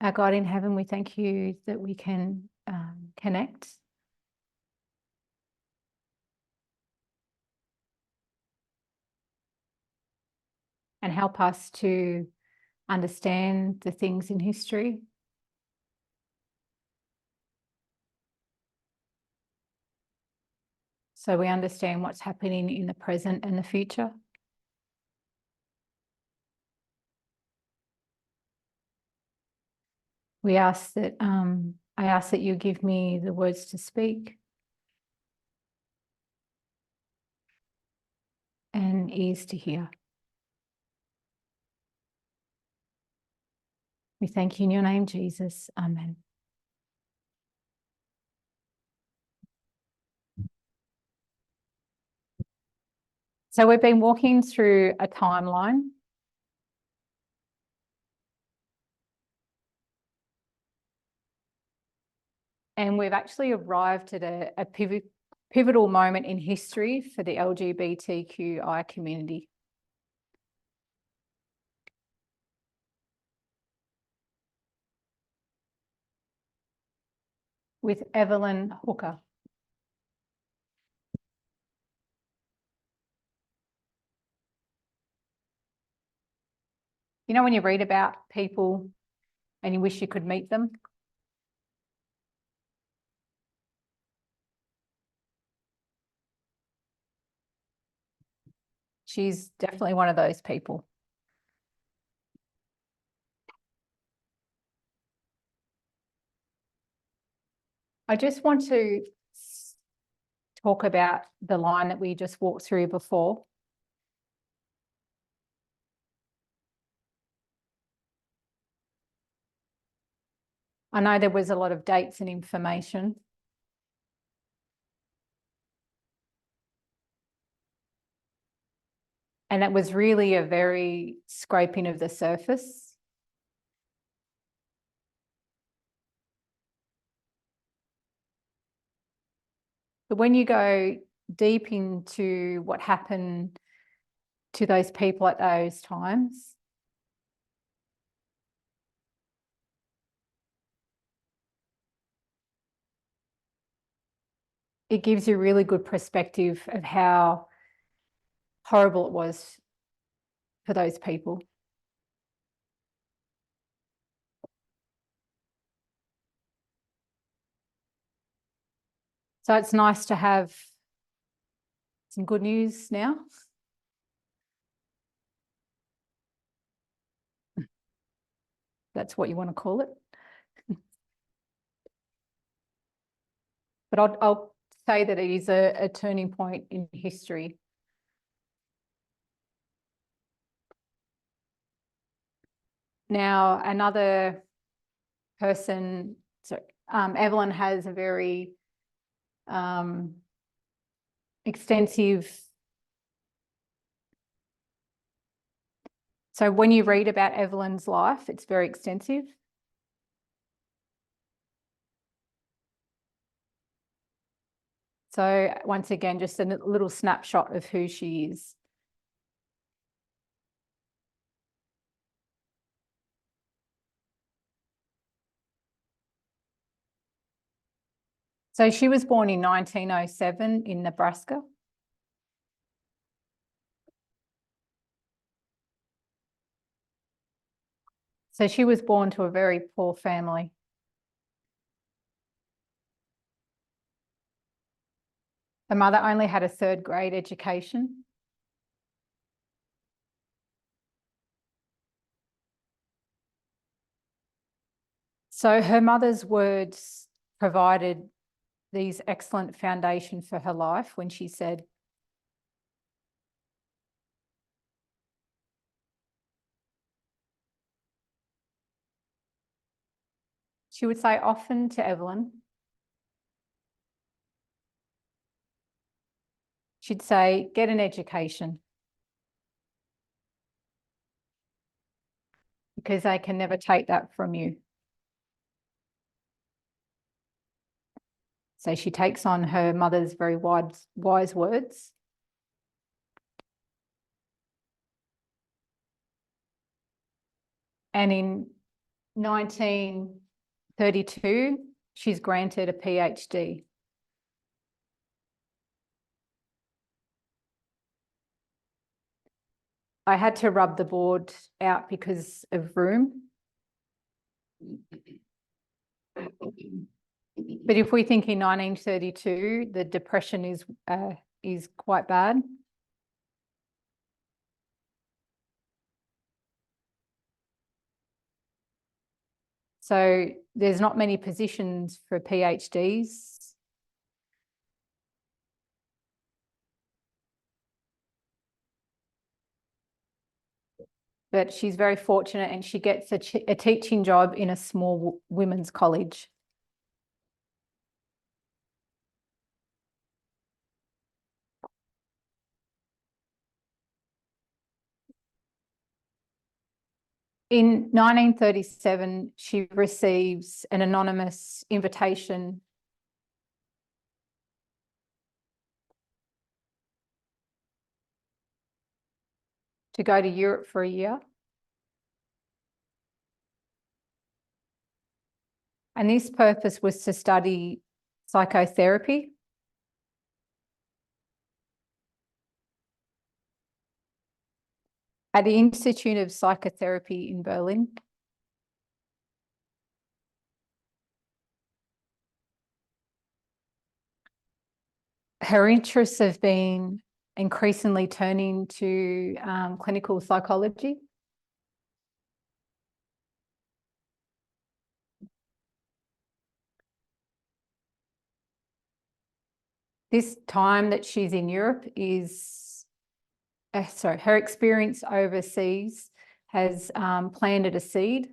Our God in heaven, we thank you that we can connect. And help us to understand the things in history. So we understand what's happening in the present and the future. We ask that, I ask that you give me the words to speak and ears to hear. We thank you in your name, Jesus. Amen. So we've been walking through a timeline. And we've actually arrived at a pivotal moment in history for the LGBTQI community. With Evelyn Hooker. You know, when you read about people and you wish you could meet them? She's definitely one of those people. I just want to talk about the line that we just walked through before. I know there was a lot of dates and information. And it was really a very scraping of the surface. But when you go deep into what happened to those people at those times, it gives you a really good perspective of how horrible it was for those people. So it's nice to have some good news now. That's what you want to call it. But I'll say that it is a turning point in history. Now, another person, Evelyn has a very extensive. So when you read about Evelyn's life, it's very extensive. So once again, just a little snapshot of who she is. So she was born in 1907 in Nebraska. So she was born to a very poor family. Her mother only had a third grade education. So her mother's words provided these excellent foundation for her life when she said, she would say often to Evelyn, she'd say, get an education. Because they can never take that from you. So she takes on her mother's very wise words. And in 1932, she's granted a PhD. I had to rub the board out because of room. But if we think in 1932, the depression is quite bad. So there's not many positions for PhDs. But she's very fortunate and she gets a teaching job in a small women's college. In 1937, she receives an anonymous invitation to go to Europe for a year. And this purpose was to study psychotherapy. At the Institute of Psychotherapy in Berlin. Her interests have been increasingly turning to clinical psychology. This time that she's in Europe is, her experience overseas has planted a seed.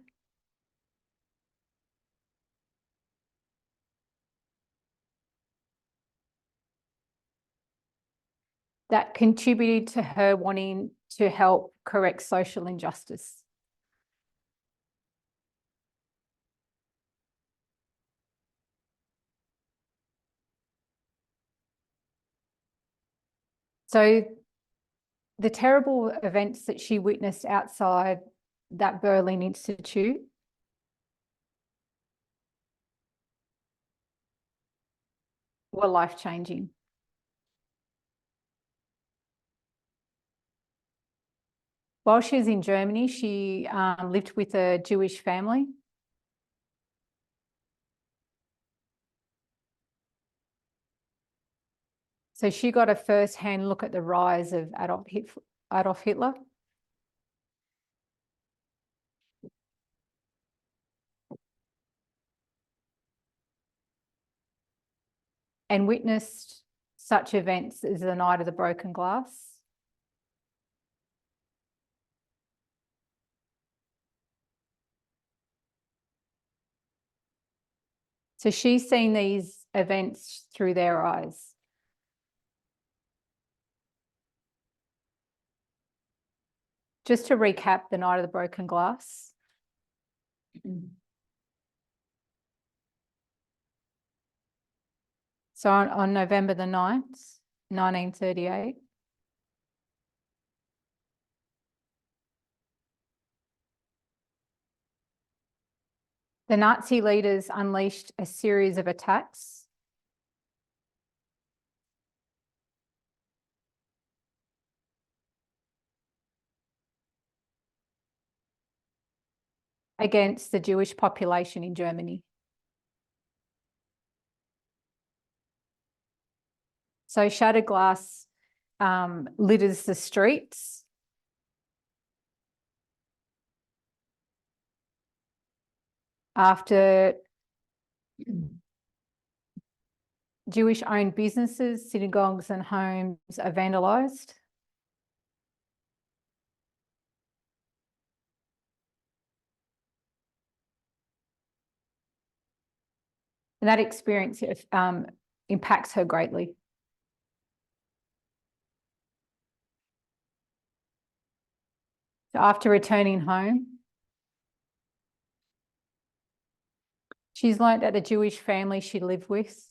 That contributed to her wanting to help correct social injustice. So the terrible events that she witnessed outside that Berlin Institute were life-changing. While she was in Germany, she lived with a Jewish family. So she got a first-hand look at the rise of Adolf Hitler. And witnessed such events as the Night of the Broken Glass. So she's seen these events through their eyes. Just to recap the Night of the Broken Glass. So on November the 9th, 1938, the Nazi leaders unleashed a series of attacks against the Jewish population in Germany. So shattered glass litters the streets. After Jewish-owned businesses, synagogues and homes are vandalised. And that experience impacts her greatly. So after returning home, she's learnt that the Jewish family she lived with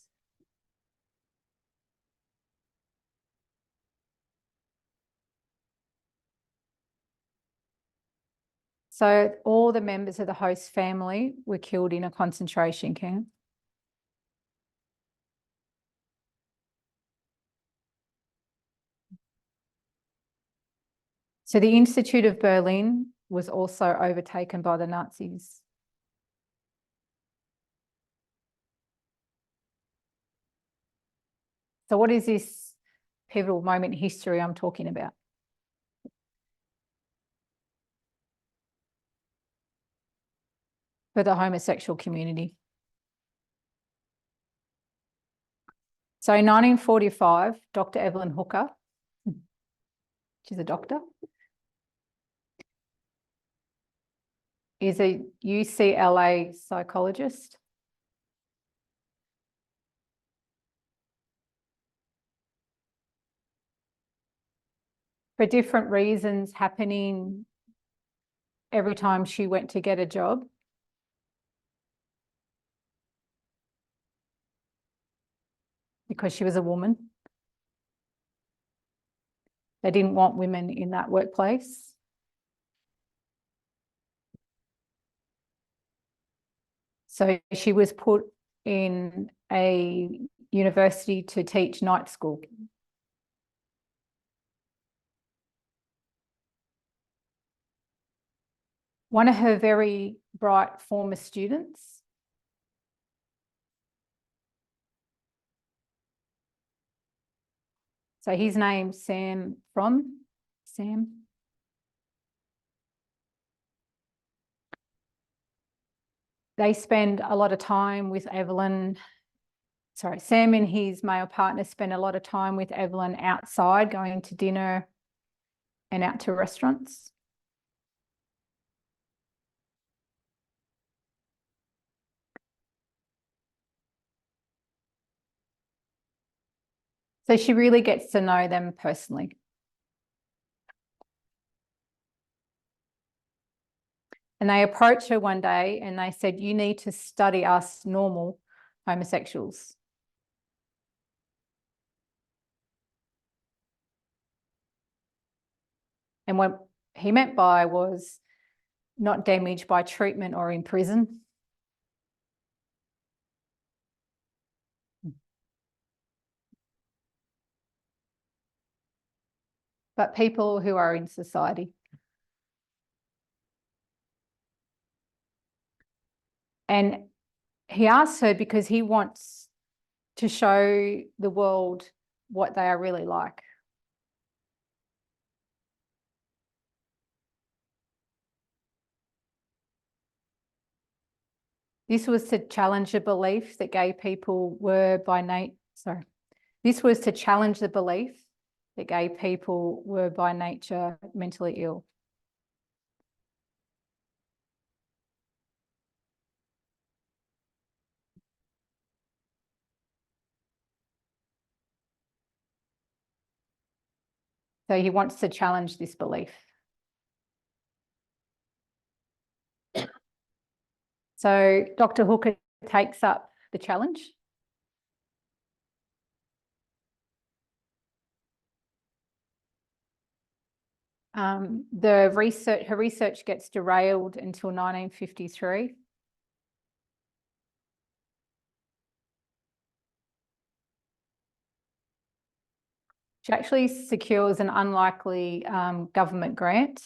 So all the members of the host family were killed in a concentration camp. So the Institute of Berlin was also overtaken by the Nazis. So what is this pivotal moment in history I'm talking about? For the homosexual community. So in 1945, Dr. Evelyn Hooker, she's a doctor, is a UCLA psychologist. For different reasons happening every time she went to get a job. Because she was a woman. They didn't want women in that workplace. So she was put in a university to teach night school. One of her very bright former students, so his name's Sam. They spend a lot of time with Evelyn. Sorry, Sam and his male partner spend a lot of time with Evelyn outside, going to dinner and out to restaurants. So she really gets to know them personally. And they approached her one day and they said, you need to study us normal homosexuals. And what he meant by was not damaged by treatment or in prison. But people who are in society. And he asks her because he wants to show the world what they are really like. This was to challenge the belief that gay people were by nature, this was to challenge the belief that gay people were by nature mentally ill. So he wants to challenge this belief. So Dr. Hooker takes up the challenge. Her research gets derailed until 1953. She actually secures an unlikely government grant.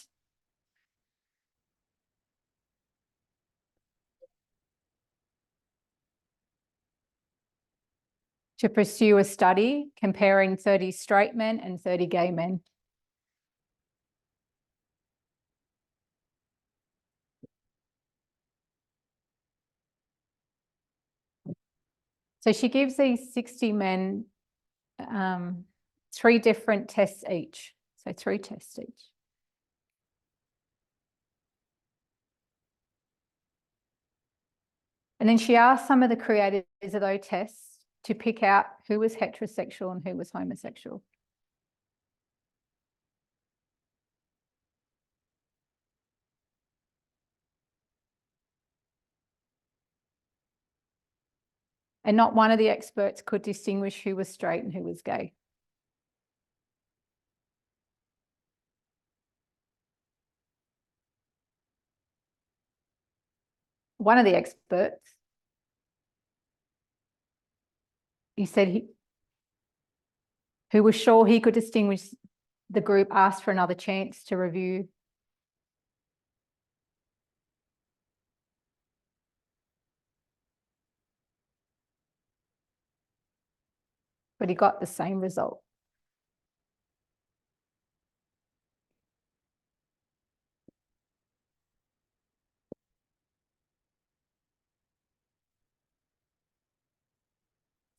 To pursue a study comparing 30 straight men and 30 gay men. So she gives these 60 men 3 different tests each. So 3 tests each. And then she asked some of the creators of those tests to pick out who was heterosexual and who was homosexual. And not one of the experts could distinguish who was straight and who was gay. one of the experts, he said who was sure he could distinguish the group, asked for another chance to review. But he got the same result.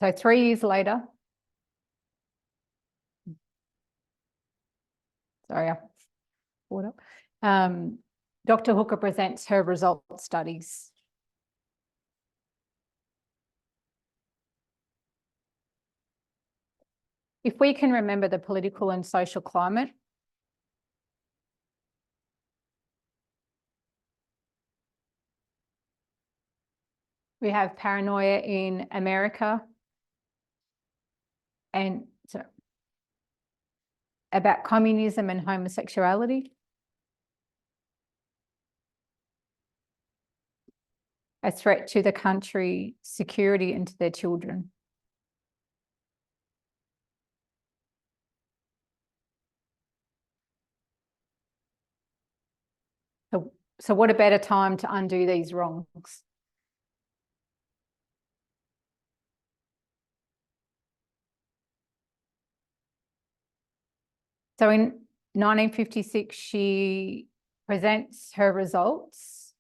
So 3 years later, sorry, I pulled up. Dr. Hooker presents her result studies. If we can remember the political and social climate, we have paranoia in America and about communism and homosexuality. A threat to the country's security and to their children. So what a better time to undo these wrongs? So in 1956, she presents her results.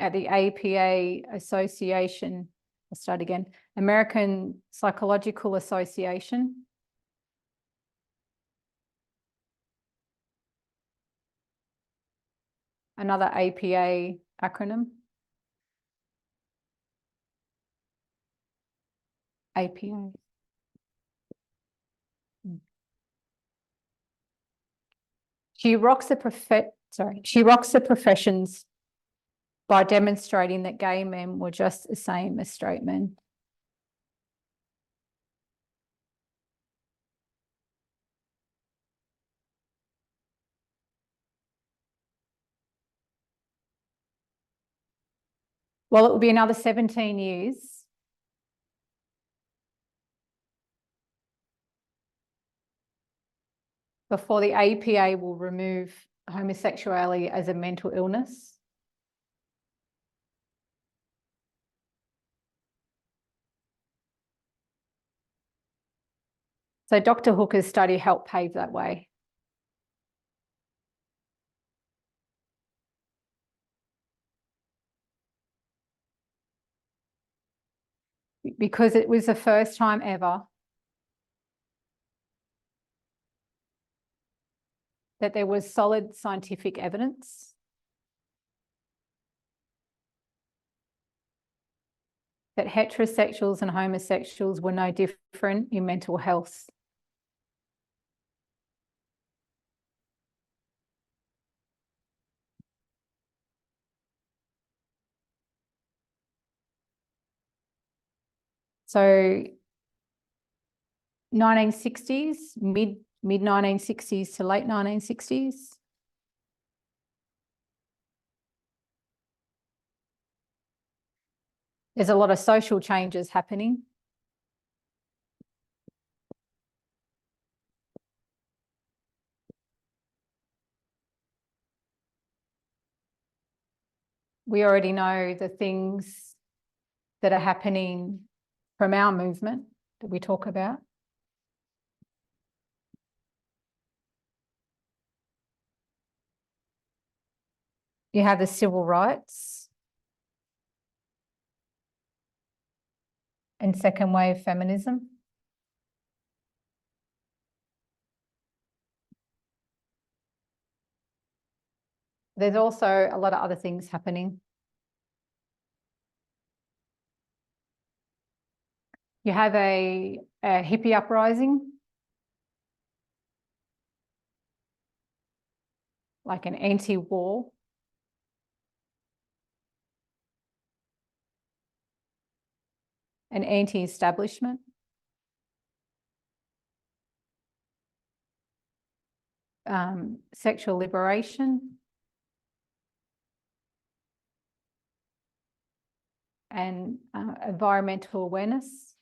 At the APA Association, I'll start again, American Psychological Association. Another APA acronym. APA. She rocks the professions by demonstrating that gay men were just the same as straight men. Well, it will be another 17 years before the APA will remove homosexuality as a mental illness. So Dr. Hooker's study helped pave that way. Because it was the first time ever that there was solid scientific evidence that heterosexuals and homosexuals were no different in mental health. So 1960s, mid-1960s to late 1960s. There's a lot of social changes happening. We already know the things that are happening from our movement that we talk about. You have the civil rights and second wave feminism. There's also a lot of other things happening. You have a hippie uprising, like an anti-war. An anti-establishment. sexual liberation and environmental awareness.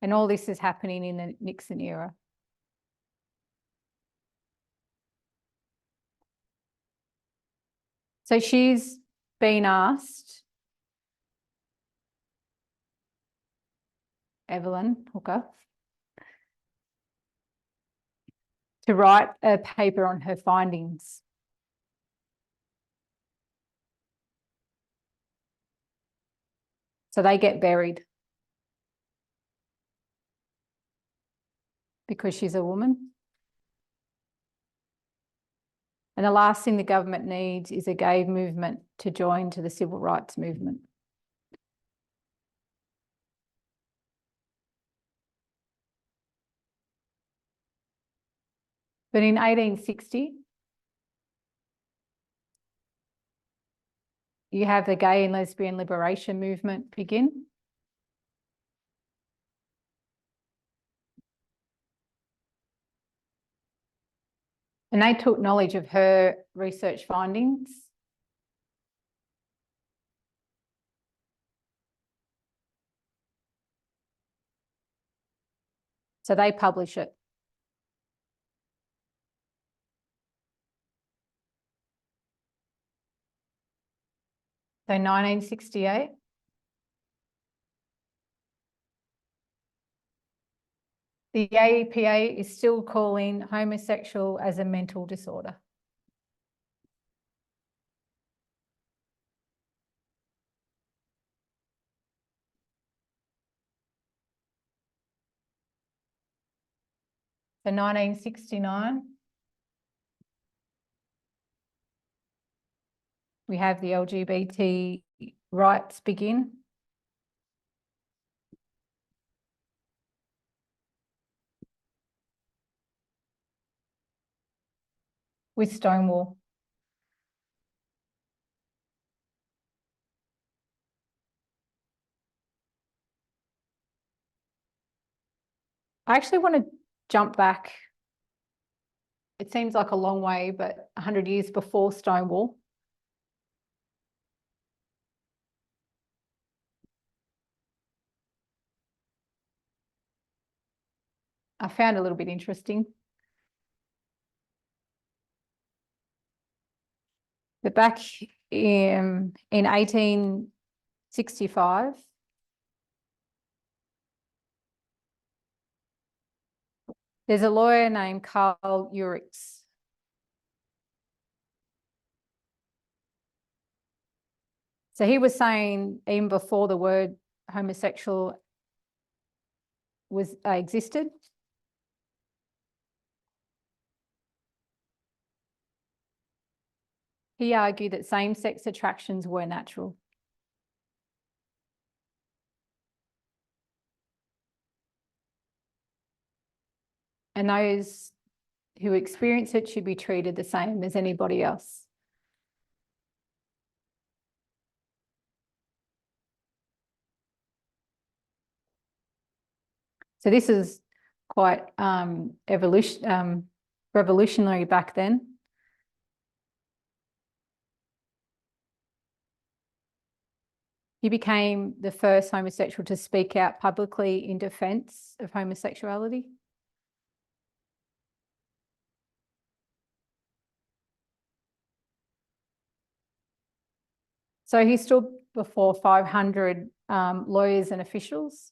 And all this is happening in the Nixon era. So she's been asked, Evelyn Hooker, to write a paper on her findings. So they get buried because she's a woman. And the last thing the government needs is a gay movement to join to the civil rights movement. But in 1860, you have the gay and lesbian liberation movement begin. And they took knowledge of her research findings so they publish it. So 1968, the AEPA is still calling homosexual as a mental disorder. So 1969, we have the LGBT rights begin. With Stonewall. I actually want to jump back. It seems like a long way, but 100 years before Stonewall. I found a little bit interesting. But back in 1865, there's a lawyer named Carl Urix. So he was saying, even before the word homosexual was existed, he argued that same-sex attractions were natural. And those who experience it should be treated the same as anybody else. So this is quite revolutionary back then. He became the first homosexual to speak out publicly in defence of homosexuality. So he stood before 500 lawyers and officials.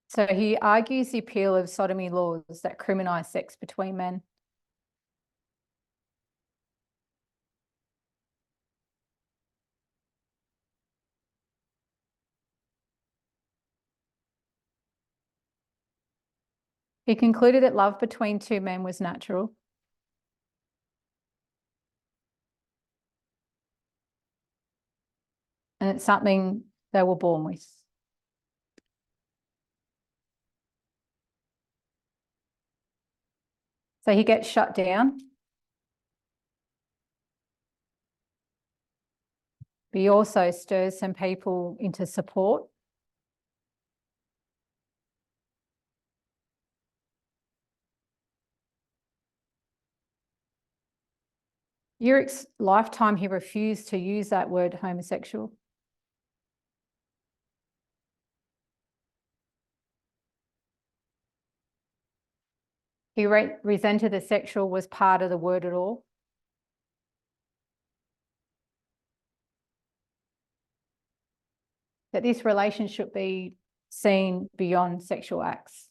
So he argues the appeal of sodomy laws that criminalise sex between men. He concluded that love between two men was natural. And it's something they were born with. So he gets shut down. but he also stirs some people into support. Urich's lifetime, he refused to use that word homosexual. He resented the sexual was part of the word at all. That this relationship be seen beyond sexual acts.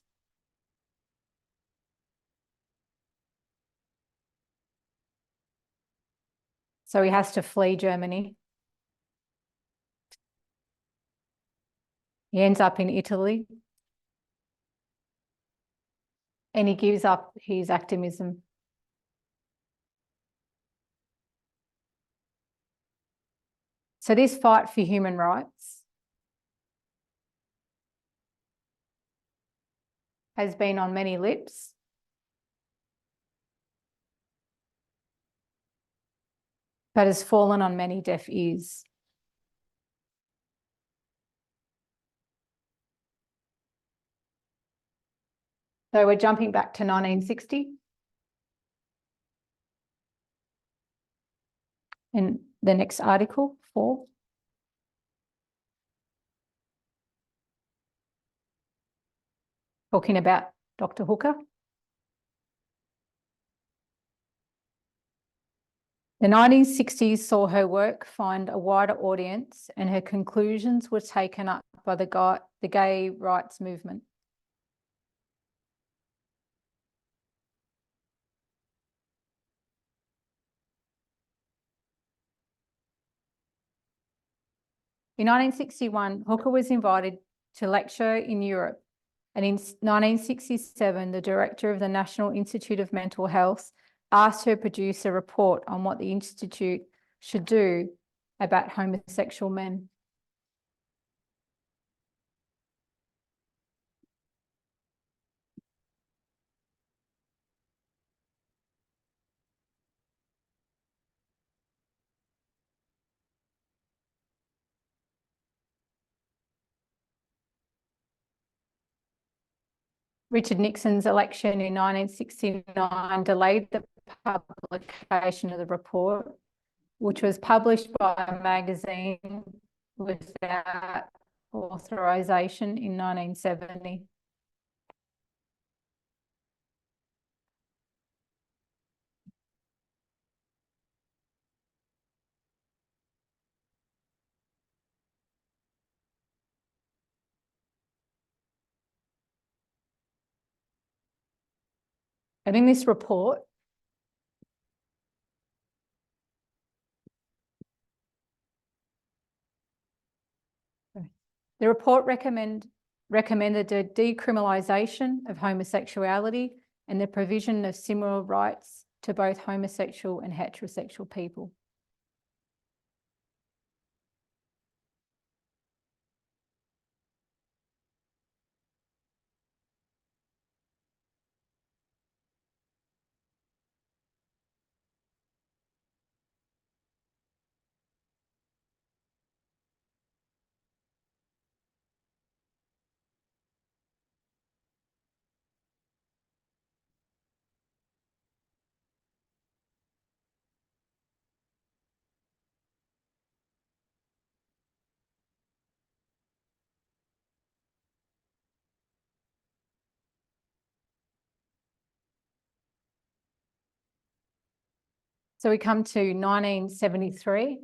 So he has to flee Germany. He ends up in Italy. And he gives up his activism. So this fight for human rights has been on many lips. But has fallen on many deaf ears. So we're jumping back to 1960. In the next article, 4. Talking about Dr. Hooker. The 1960s saw her work find a wider audience, and her conclusions were taken up by the gay rights movement. In 1961, Hooker was invited to lecture in Europe, and in 1967, the director of the National Institute of Mental Health asked her to produce a report on what the Institute should do about homosexual men. Richard Nixon's election in 1969 delayed the publication of the report, which was published by a magazine without authorisation in 1970. And in this report, the report recommended the decriminalisation of homosexuality and the provision of similar rights to both homosexual and heterosexual people. So we come to 1973.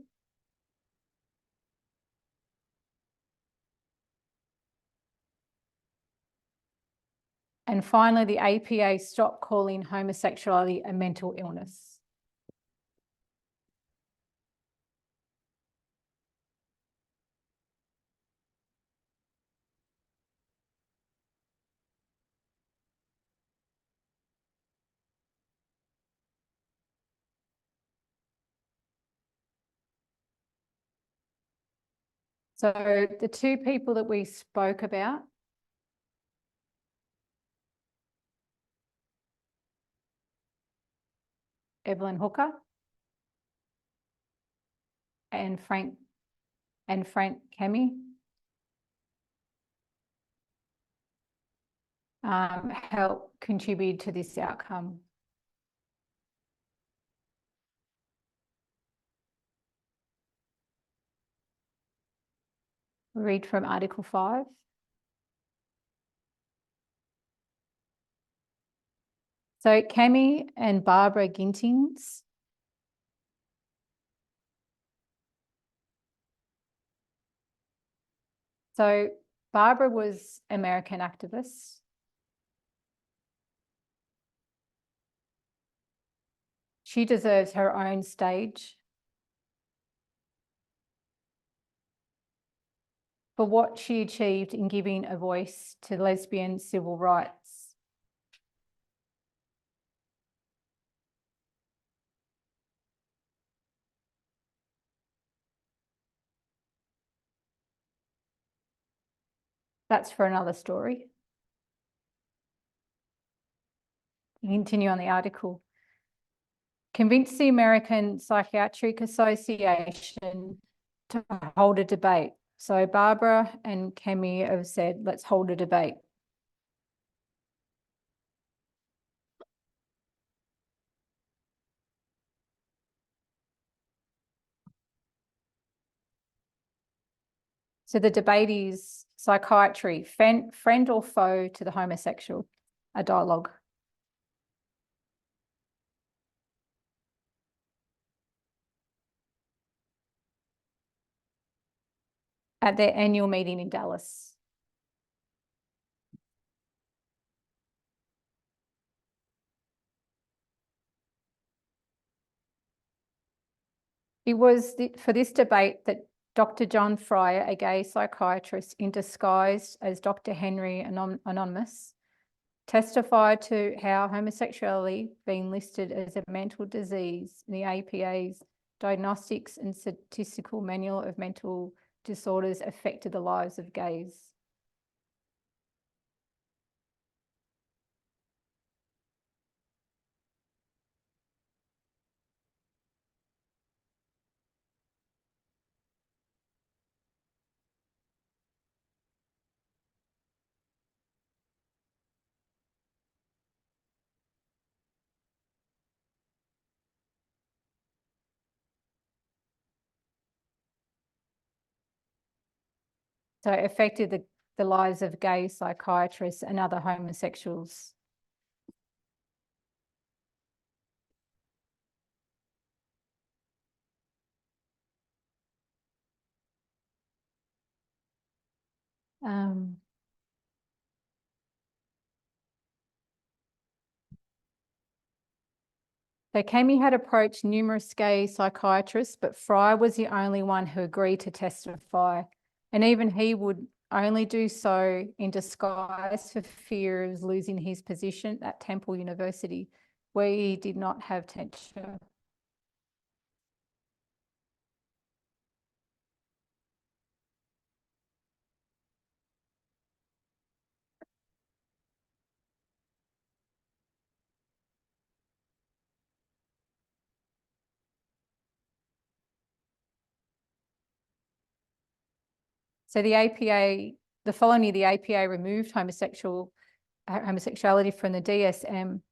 And finally, the APA stopped calling homosexuality a mental illness. So the two people that we spoke about, Evelyn Hooker and Frank and Frank Kemi help contribute to this outcome? Read from Article 5. So Kemi and Barbara Gintings So Barbara was American activist. She deserves her own stage for what she achieved in giving a voice to lesbian civil rights. That's for another story. Continue on the article. Convince the American Psychiatric Association to hold a debate. So Barbara and Kemi have said, let's hold a debate. So the debate is psychiatry, friend or foe to the homosexual, a dialogue. At their annual meeting in Dallas. It was for this debate that Dr. John Fryer, a gay psychiatrist in disguise as Dr. Henry Anonymous, testified to how homosexuality being listed as a mental disease in the APA's Diagnostics and Statistical Manual of Mental Disorders affected the lives of gays. So it affected the lives of gay psychiatrists and other homosexuals. So Kemi had approached numerous gay psychiatrists, but Fry was the only one who agreed to testify. And even he would only do so in disguise for fear of losing his position at Temple University, where he did not have tenure. So the APA, the following year, the APA removed homosexuality from the DSM.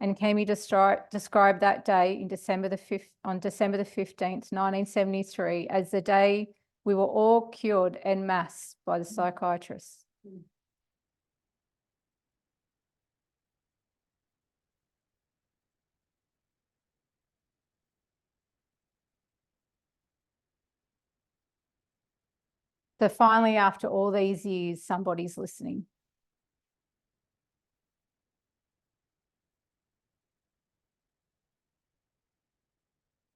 And Kemi described that day on December the 15th, 1973, as the day we were all cured en masse by the psychiatrists. So finally, after all these years, somebody's listening.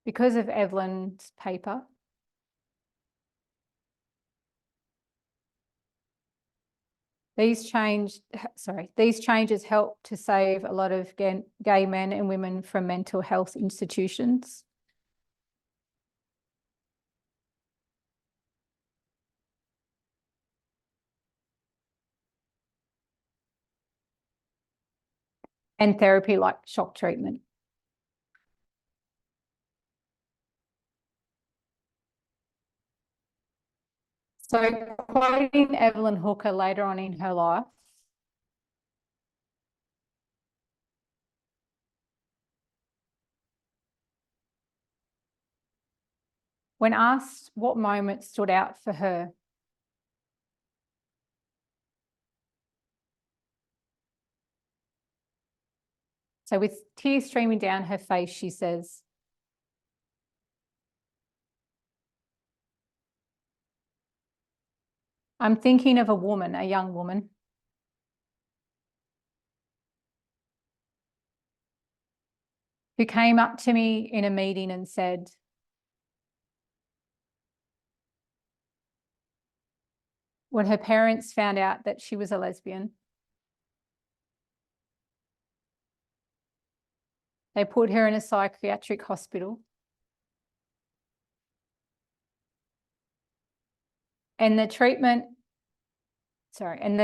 Because of Evelyn's paper, these changes helped to save a lot of gay men and women from mental health institutions. and therapy like shock treatment. So quoting Evelyn Hooker later on in her life, when asked what moment stood out for her, so with tears streaming down her face, she says, "I'm thinking of a woman, a young woman, who came up to me in a meeting and said, when her parents found out that she was a lesbian, they put her in a psychiatric hospital. And the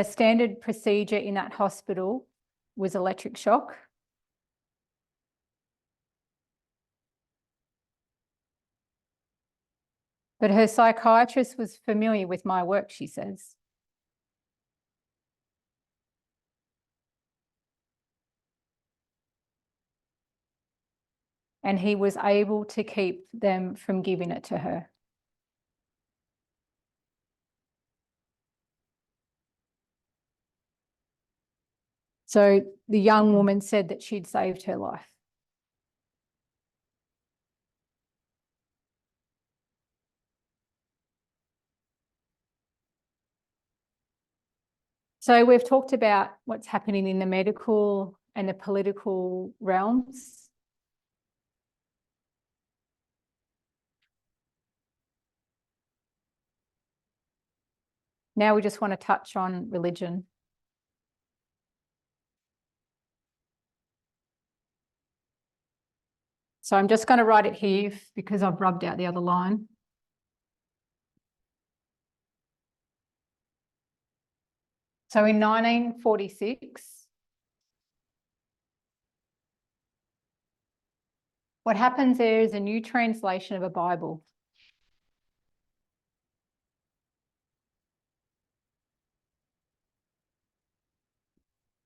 standard procedure in that hospital was electric shock. But her psychiatrist was familiar with my work," she says. And he was able to keep them from giving it to her. So the young woman said that she'd saved her life. So we've talked about what's happening in the medical and the political realms. Now we just want to touch on religion. So I'm just going to write it here because I've rubbed out the other line. So in 1946, what happens there is a new translation of a Bible.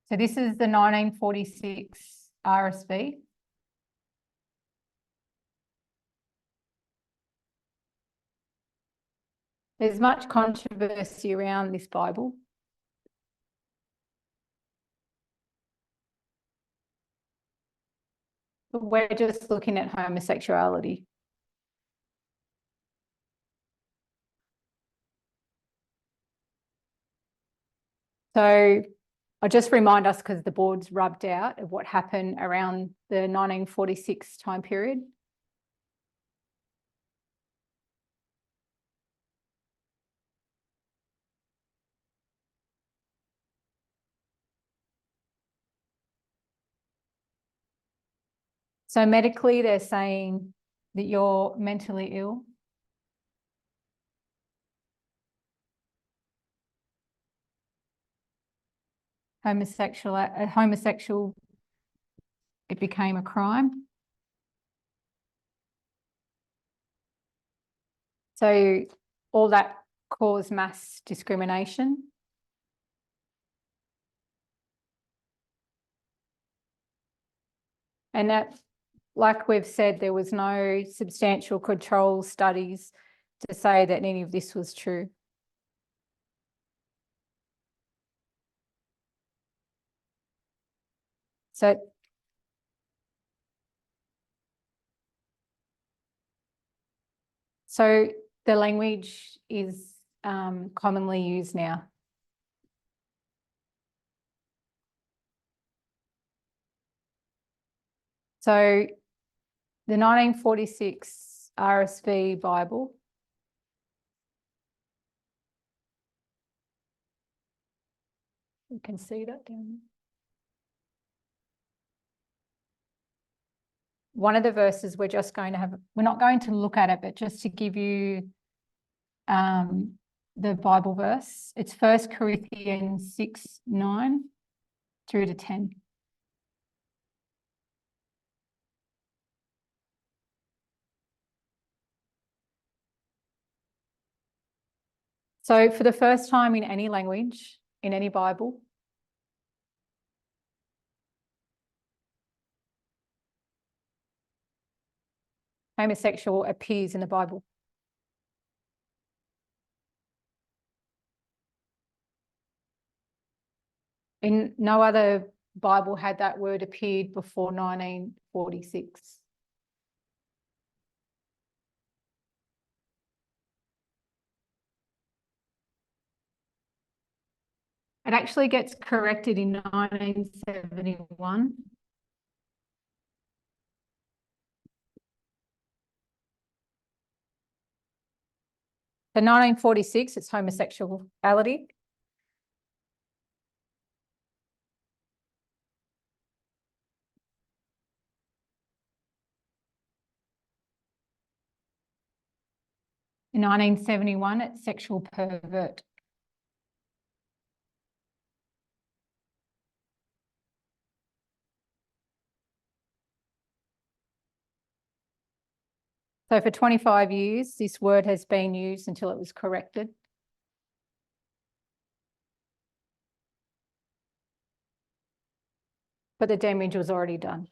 So this is the 1946 RSV. There's much controversy around this Bible. But we're just looking at homosexuality. So I'll just remind us, because the board's rubbed out, of what happened around the 1946 time period. So medically, they're saying that you're mentally ill. Homosexual, it became a crime. So all that caused mass discrimination. And that, like we've said, there was no substantial control studies to say that any of this was true. So the language is commonly used now. So the 1946 RSV Bible, you can see that down there. One of the verses we're not going to look at it, but just to give you the Bible verse, it's 1 Corinthians 6:9 through to 10. So for the first time in any language, in any Bible, homosexual appears in the Bible. In no other Bible had that word appeared before 1946. It actually gets corrected in 1971. So 1946, it's homosexuality. In 1971, it's sexual pervert. So for 25 years, this word has been used until it was corrected. But the damage was already done.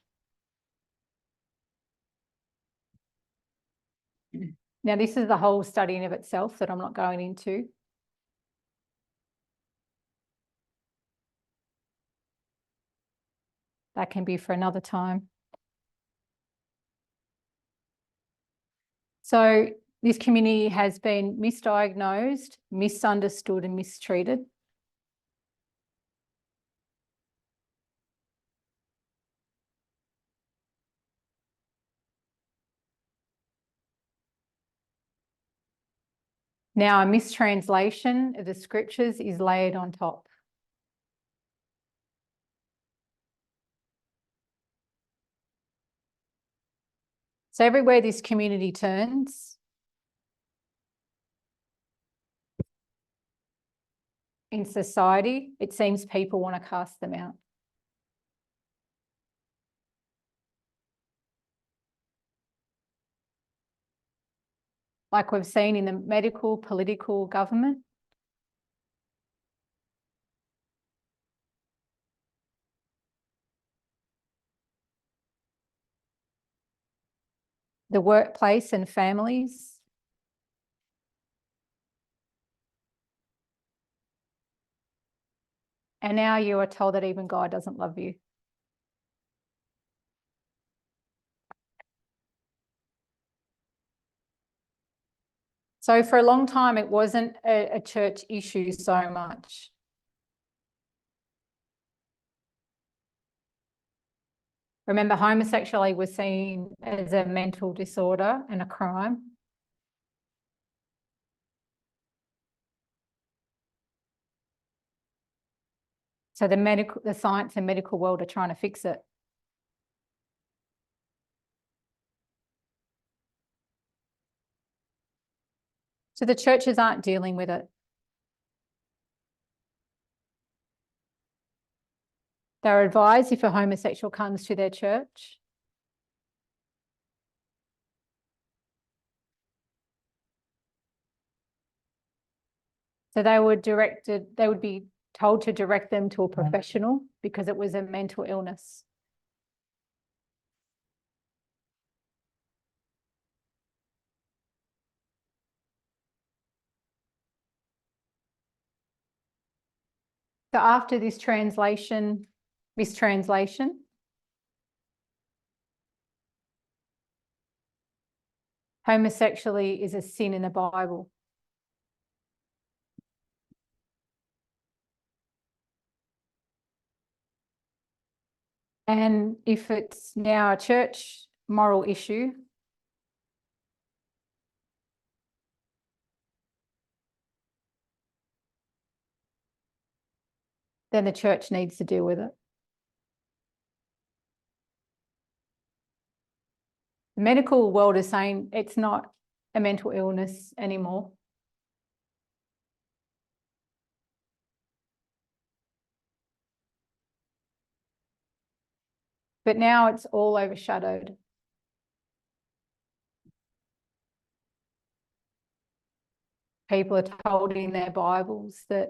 Now, this is the whole study in of itself that I'm not going into. That can be for another time. So this community has been misdiagnosed, misunderstood, and mistreated. Now, a mistranslation of the scriptures is laid on top. So everywhere this community turns, in society, it seems people want to cast them out. Like we've seen in the medical, political, government. The workplace and families. And now you are told that even God doesn't love you. So for a long time, it wasn't a church issue so much. Remember, homosexuality was seen as a mental disorder and a crime. So the science and medical world are trying to fix it. So the churches aren't dealing with it. They're advised if a homosexual comes to their church. So they would be told to direct them to a professional because it was a mental illness. So after this mistranslation, homosexuality is a sin in the Bible. And if it's now a church moral issue, then the church needs to deal with it. The medical world is saying it's not a mental illness anymore. But now it's all overshadowed. people are told in their Bibles that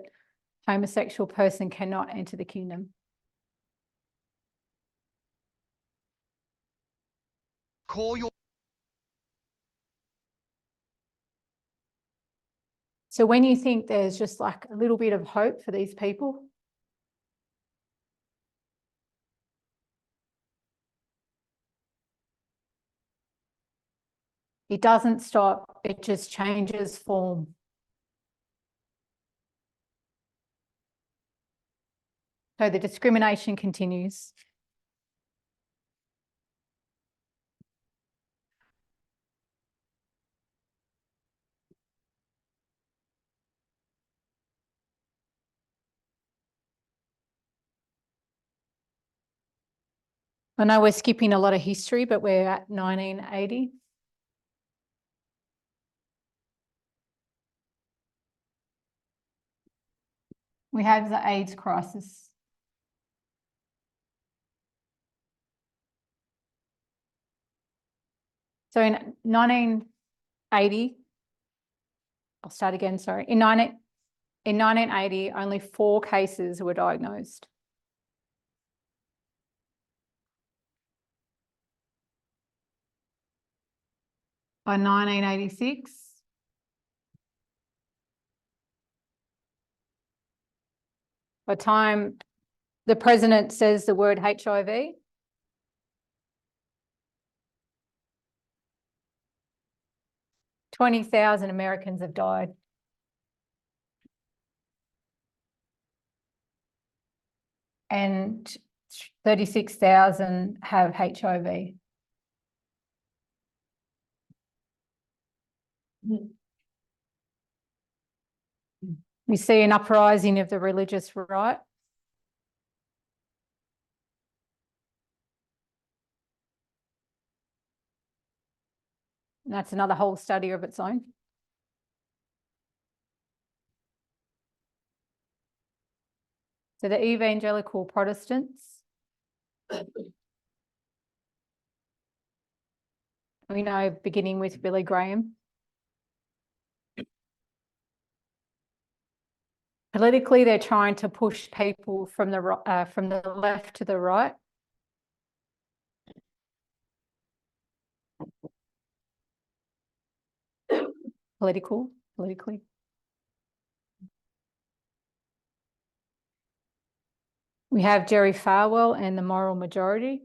homosexual person cannot enter the kingdom. So when you think there's just like a little bit of hope for these people, it doesn't stop, it just changes form. So the discrimination continues. I know we're skipping a lot of history, but we're at 1980. We have the AIDS crisis. So in 1980, I'll start again, sorry. In 1980, only 4 cases were diagnosed. By 1986, by the time the president says the word HIV, 20,000 Americans have died. And 36,000 have HIV. We see an uprising of the religious right. And that's another whole study of its own. So the evangelical Protestants, we know, beginning with Billy Graham. Politically, they're trying to push people from the left to the right. Politically. We have Jerry Falwell and the moral majority.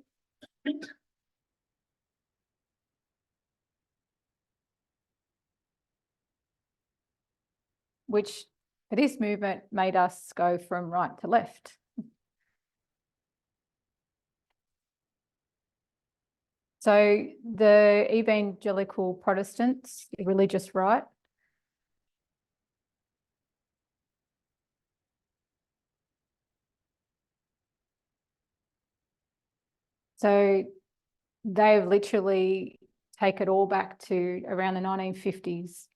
Which for this movement made us go from right to left. So the evangelical Protestants, the religious right, so they've literally taken it all back to around the 1950s.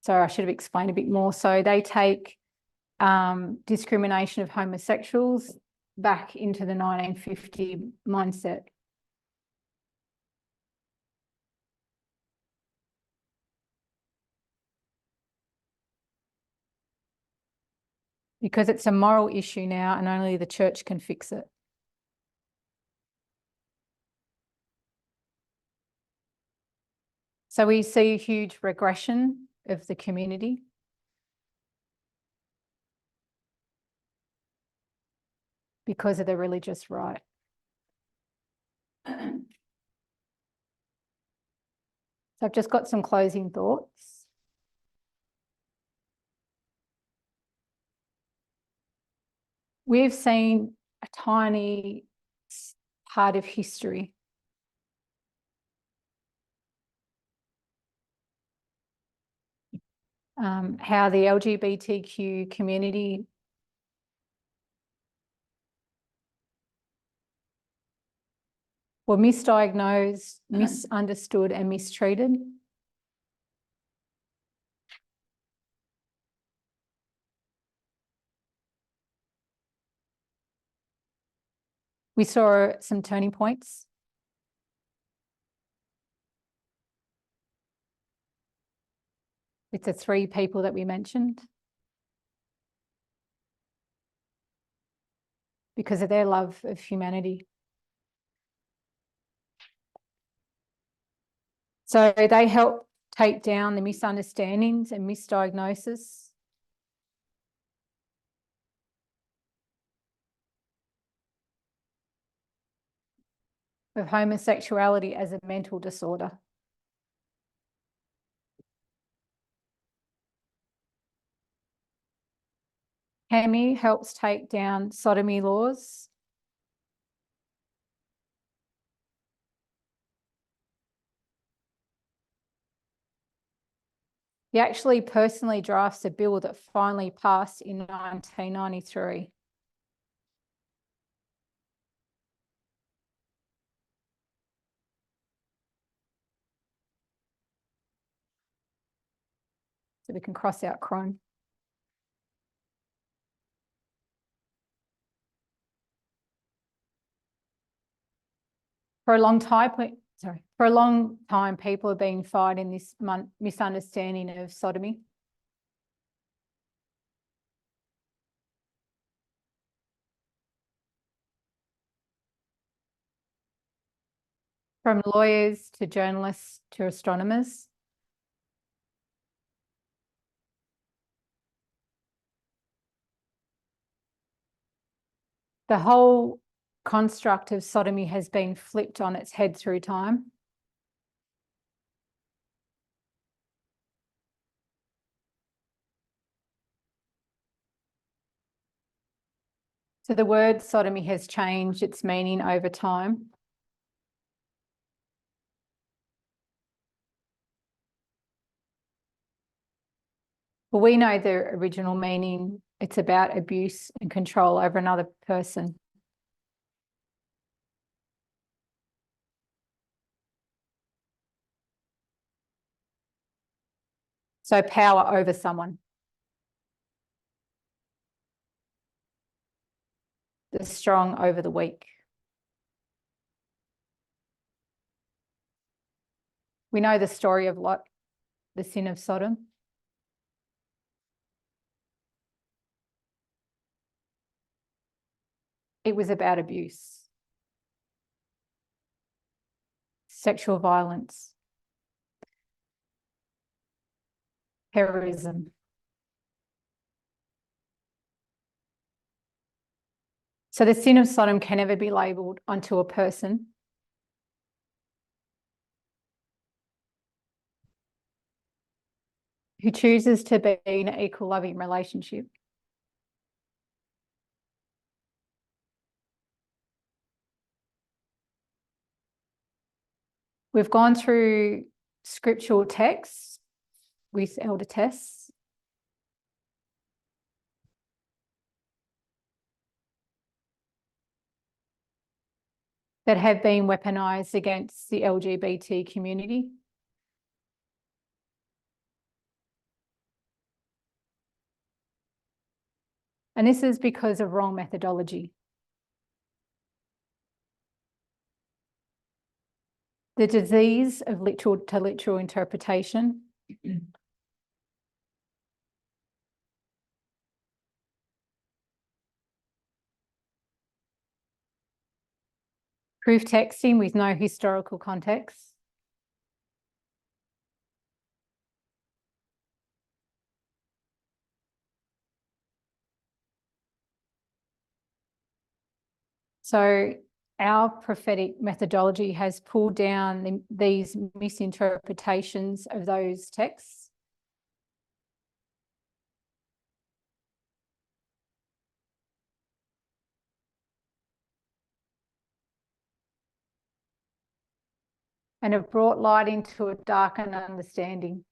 So I should have explained a bit more. So they take discrimination of homosexuals back into the 1950 mindset. Because it's a moral issue now and only the church can fix it. So we see a huge regression of the community. Because of the religious right. So I've just got some closing thoughts. We've seen a tiny part of history. How the LGBTQ community were misdiagnosed, misunderstood, and mistreated. We saw some turning points. with the 3 people that we mentioned, because of their love of humanity. So they help take down the misunderstandings and misdiagnosis, of homosexuality as a mental disorder. HEMI helps take down sodomy laws. He actually personally drafts a bill that finally passed in 1993. So we can cross out crime. For a long time, people have been fighting this misunderstanding of sodomy. From lawyers to journalists to astronomers. The whole construct of sodomy has been flipped on its head through time. So the word sodomy has changed its meaning over time. Well, we know the original meaning. It's about abuse and control over another person. So power over someone. The strong over the weak. We know the story of Lot, the sin of Sodom. It was about abuse, sexual violence, terrorism. So the sin of Sodom can never be labelled onto a person. Who chooses to be in an equal loving relationship. We've gone through scriptural texts with elder Tess. That have been weaponised against the LGBT community. And this is because of wrong methodology. The disease of literal to literal interpretation. Proof texting with no historical context. So our prophetic methodology has pulled down these misinterpretations of those texts. And have brought light into a darkened understanding.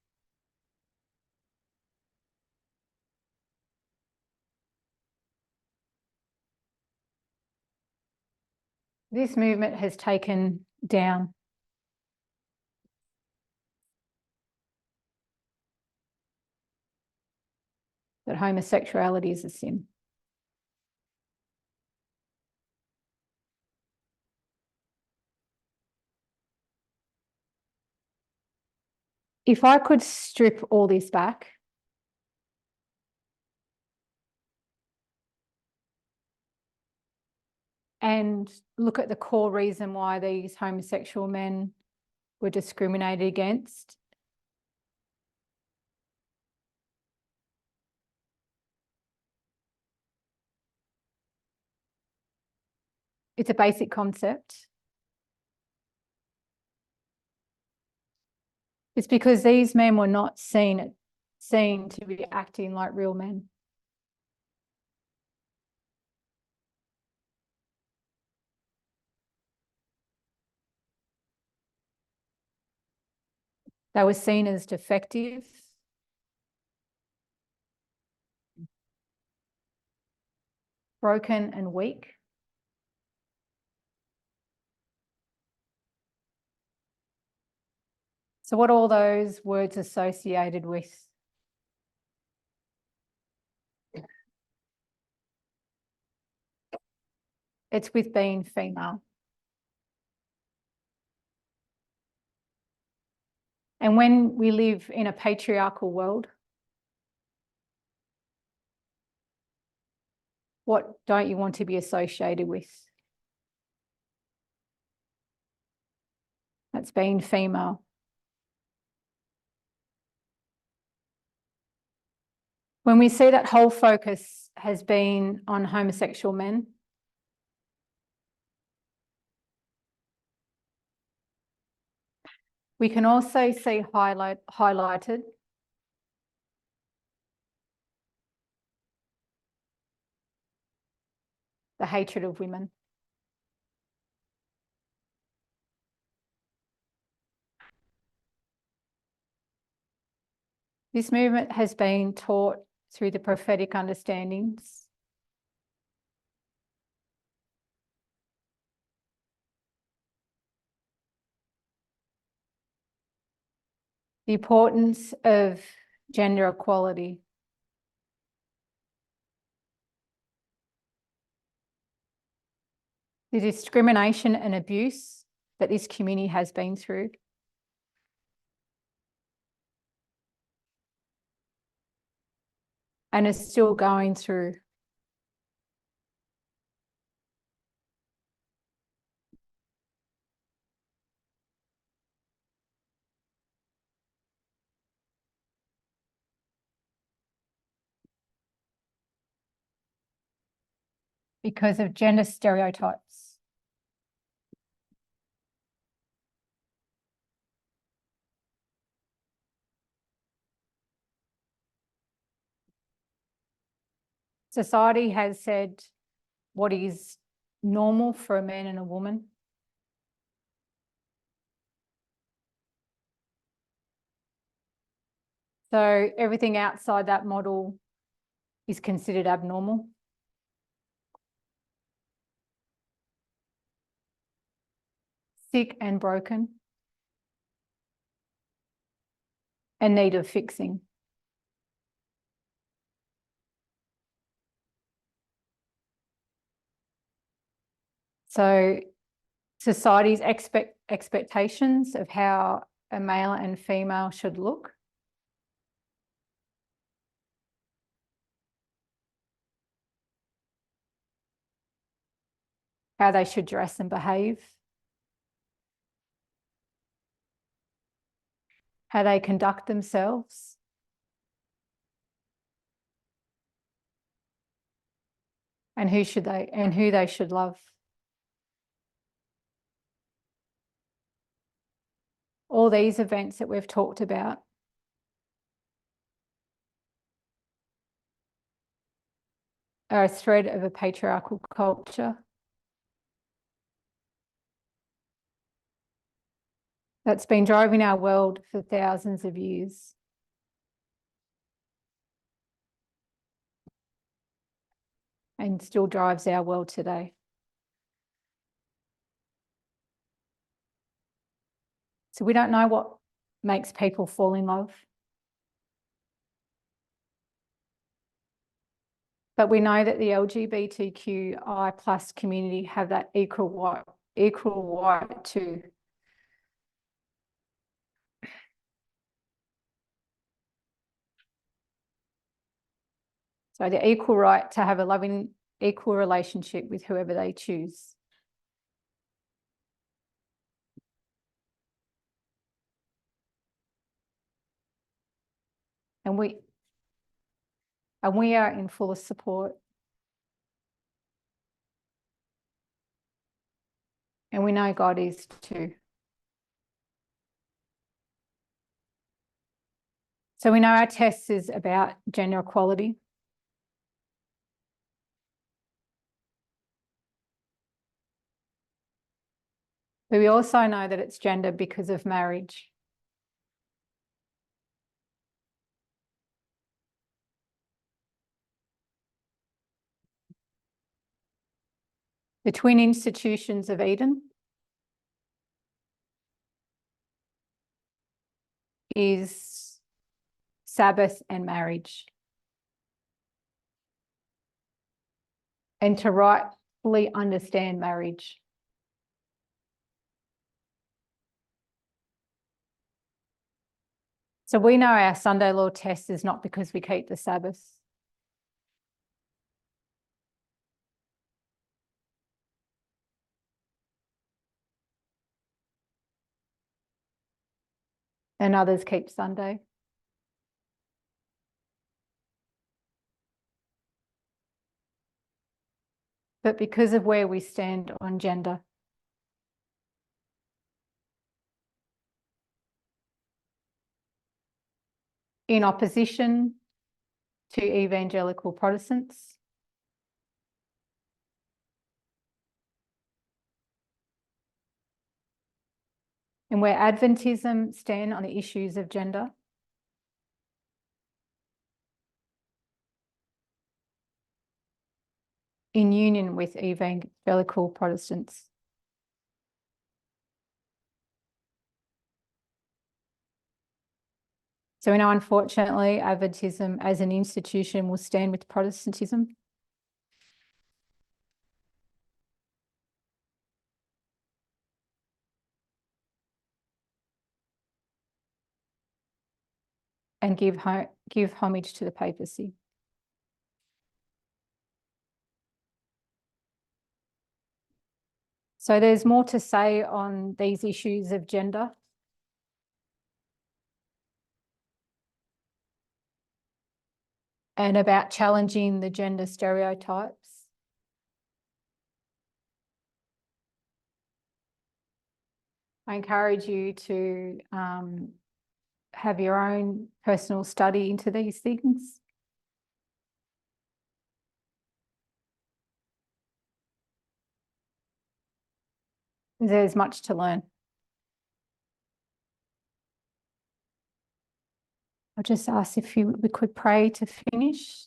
This movement has taken down that homosexuality is a sin. If I could strip all this back and look at the core reason why these homosexual men were discriminated against, it's a basic concept. It's because these men were not seen to be acting like real men. They were seen as defective, broken and weak. So what are all those words associated with? It's with being female. And when we live in a patriarchal world, what don't you want to be associated with? That's being female. When we see that whole focus has been on homosexual men, we can also see highlighted the hatred of women. This movement has been taught through the prophetic understandings. The importance of gender equality. The discrimination and abuse that this community has been through. And is still going through. Because of gender stereotypes. Society has said what is normal for a man and a woman. So everything outside that model is considered abnormal. Sick and broken. And need of fixing. So society's expectations of how a male and female should look. How they should dress and behave. How they conduct themselves. And who they should love. All these events that we've talked about are a thread of a patriarchal culture that's been driving our world for thousands of years. And still drives our world today. So we don't know what makes people fall in love. But we know that the LGBTQI plus community have that equal right to So the equal right to have a loving, equal relationship with whoever they choose. And we are in fullest support. And we know God is too. So we know our test is about gender equality. But we also know that it's gender because of marriage. The twin institutions of Eden is Sabbath and marriage. And to rightfully understand marriage. So we know our Sunday law test is not because we keep the Sabbath. And others keep Sunday. But because of where we stand on gender. In opposition to evangelical Protestants. And where Adventism stand on the issues of gender. In union with evangelical Protestants. So we know, unfortunately, Adventism as an institution will stand with Protestantism. And give homage to the papacy. So there's more to say on these issues of gender. And about challenging the gender stereotypes. I encourage you to have your own personal study into these things. There's much to learn. I'll just ask if we could pray to finish.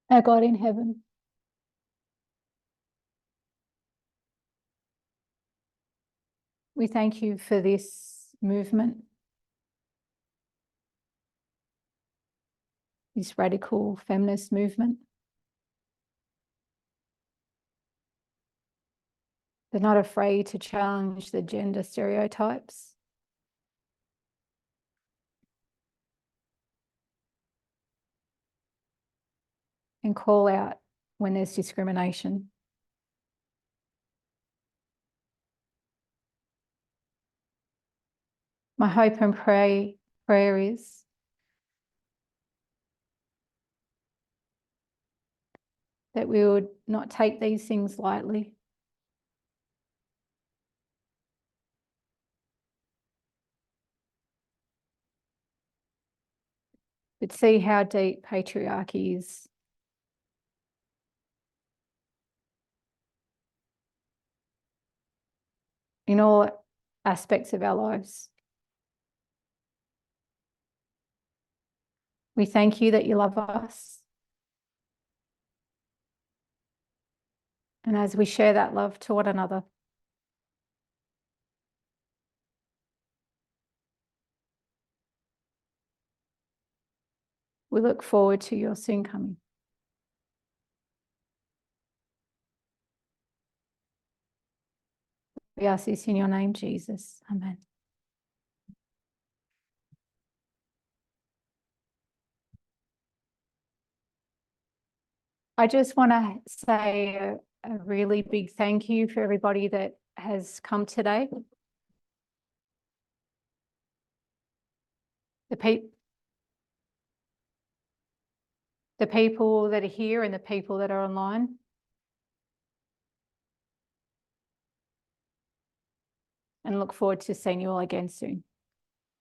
Our God in heaven, we thank you for this movement, this radical feminist movement. They're not afraid to challenge the gender stereotypes. And call out when there's discrimination. My hope and prayer is that we would not take these things lightly. But see how deep patriarchy is. In all aspects of our lives. We thank you that you love us. And as we share that love to one another, we look forward to your soon coming. We ask this in your name, Jesus. Amen. I just want to say a really big thank you for everybody that has come today. The people that are here and the people that are online. And look forward to seeing you all again soon.